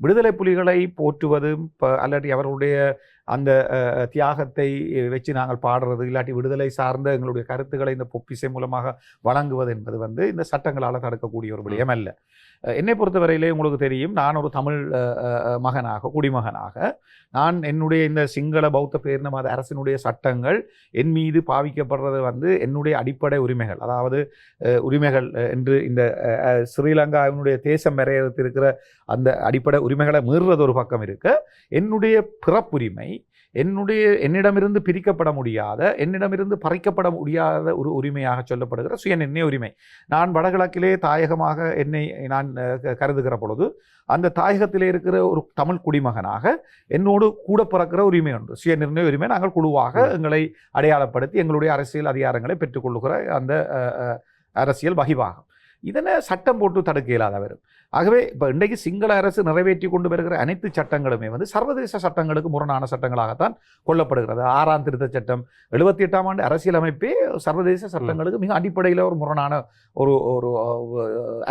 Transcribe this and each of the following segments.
விடுதலை புலிகளை போற்றுவது அல்லாட்டி அவர்களுடைய அந்த தியாகத்தை வச்சு நாங்கள் பாடுறது இல்லாட்டி விடுதலை சார்ந்த எங்களுடைய கருத்துக்களை இந்த பொப்பிசை மூலமாக வழங்குவது என்பது இந்த சட்டங்களால் தடுக்கக்கூடிய ஒரு விடயம் அல்ல. என்னை பொறுத்தவரையிலே உங்களுக்கு தெரியும், நான் ஒரு தமிழ் மகனாக குடிமகனாக நான் என்னுடைய இந்த சிங்கள பௌத்த பேரின மத அரசினுடைய சட்டங்கள் என் மீது பாவிக்கப்படுறது என்னுடைய அடிப்படை உரிமைகள், அதாவது உரிமைகள் என்று இந்த ஸ்ரீலங்காவினுடைய தேசம் வரையறுத்திருக்கிற அந்த அடிப்படை உரிமைகளை மீறுறது ஒரு பக்கம் இருக்க, என்னுடைய பிறப்புரிமை என்னிடமிருந்து பிரிக்கப்பட முடியாத, என்னிடமிருந்து பறிக்கப்பட முடியாத ஒரு உரிமையாக சொல்லப்படுகிற சுயநிர்ணய உரிமை. நான் வடகிழக்கிலே தாயகமாக என்னை நான் கருதுகிற பொழுது அந்த தாயகத்திலே இருக்கிற ஒரு தமிழ் குடிமகனாக என்னோடு கூட பிறக்கிற உரிமை உண்டு, சுயநிர்ணய உரிமை. நாங்கள் குழுவாக எங்களை அடையாளப்படுத்தி எங்களுடைய அரசியல் அதிகாரங்களை பெற்றுக்கொள்ளுகிற அந்த அரசியல் வகிவாகும். இதனை சட்டம் போட்டு தடுக்க இயலாத வரும். ஆகவே இப்போ இன்றைக்கு சிங்கள அரசு நிறைவேற்றி கொண்டு வருகிற அனைத்து சட்டங்களுமே சர்வதேச சட்டங்களுக்கு முரணான சட்டங்களாகத்தான் கொள்ளப்படுகிறது. 6ஆம் திருத்த சட்டம், 78ஆம் ஆண்டு அரசியலமைப்பே சர்வதேச சட்டங்களுக்கு மிக அடிப்படையில் ஒரு முரணான ஒரு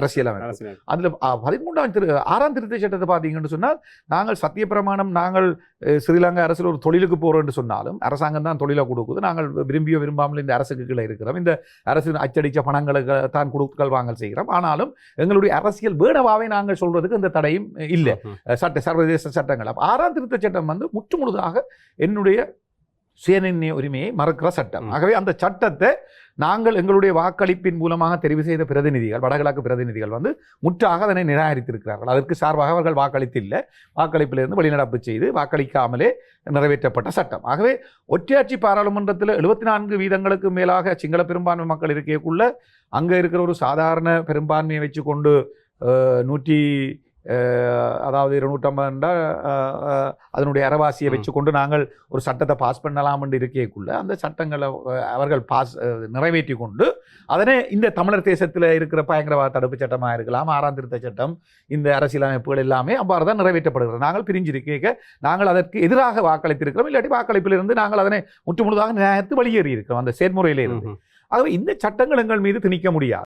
அரசியலமைப்பு. அதில் 6ஆம் திருத்த சட்டத்தை பார்த்தீங்கன்னு சொன்னால், நாங்கள் சத்தியப்பிரமாணம், நாங்கள் ஸ்ரீலங்கா அரசில் ஒரு தொழிலுக்கு போகிறோம்னு சொன்னாலும் அரசாங்கம் தான் தொழிலை கொடுக்குது. நாங்கள் விரும்பியோ விரும்பாமல் இந்த அரசுக்கு கீழே இருக்கிறோம், இந்த அரசு அச்சடித்த பணங்களுக்கு தான் கொடுக்கல் வாங்கல் செய்கிறோம். ஆனாலும் எங்களுடைய அரசியல் வேணவாவே நாங்கள் சொல்றதுக்கு இந்த தடையும் இல்லை, சர்வதேச சட்டங்கள். 6ஆம் திருத்த சட்டம் முற்று முழுதாக என்னுடைய சுயநிர்ணய உரிமையை மறுக்கிற சட்டம். ஆகவே அந்த சட்டத்தை நாங்கள் எங்களுடைய வாக்களிப்பின் மூலமாக தெரிவு செய்த பிரதிநிதிகள், வடகிழக்கு பிரதிநிதிகள் முற்றாக அதனை நிராகரித்திருக்கிறார்கள். அதற்கு சார்பாக அவர்கள் வாக்களித்தில்லை, வாக்களிப்பிலிருந்து வெளிநடப்பு செய்து வாக்களிக்காமலே நிறைவேற்றப்பட்ட சட்டம். ஆகவே ஒற்றையாட்சி பாராளுமன்றத்தில் 74% மேலாக சிங்கள பெரும்பான்மை மக்கள் இருக்கக்குள்ள அங்கே இருக்கிற ஒரு சாதாரண பெரும்பான்மையை வச்சு கொண்டு 250 அதனுடைய அரவாசியை வச்சுக்கொண்டு நாங்கள் ஒரு சட்டத்தை பாஸ் பண்ணலாம் என்று இருக்கக்குள்ள அந்த சட்டங்களை அவர்கள் நிறைவேற்றி கொண்டு அதனை இந்த தமிழர் தேசத்தில் இருக்கிற பயங்கரவாத தடுப்பு சட்டமாக இருக்கலாம், 6ஆம் திருத்த சட்டம், இந்த அரசியலமைப்புகள் எல்லாமே அவ்வாறு தான் நிறைவேற்றப்படுகிறது. நாங்கள் பிரிஞ்சிருக்க நாங்கள் அதற்கு எதிராக வாக்களித்திருக்கிறோம், இல்லாட்டி வாக்களிப்பிலிருந்து நாங்கள் அதனை முற்று முழுதாக நியாயத்து வெளியேறி இருக்கிறோம் அந்த செயல்முறையிலிருந்து. ஆகவே இந்த சட்டங்கள் எங்கள் மீது திணிக்க முடியாது.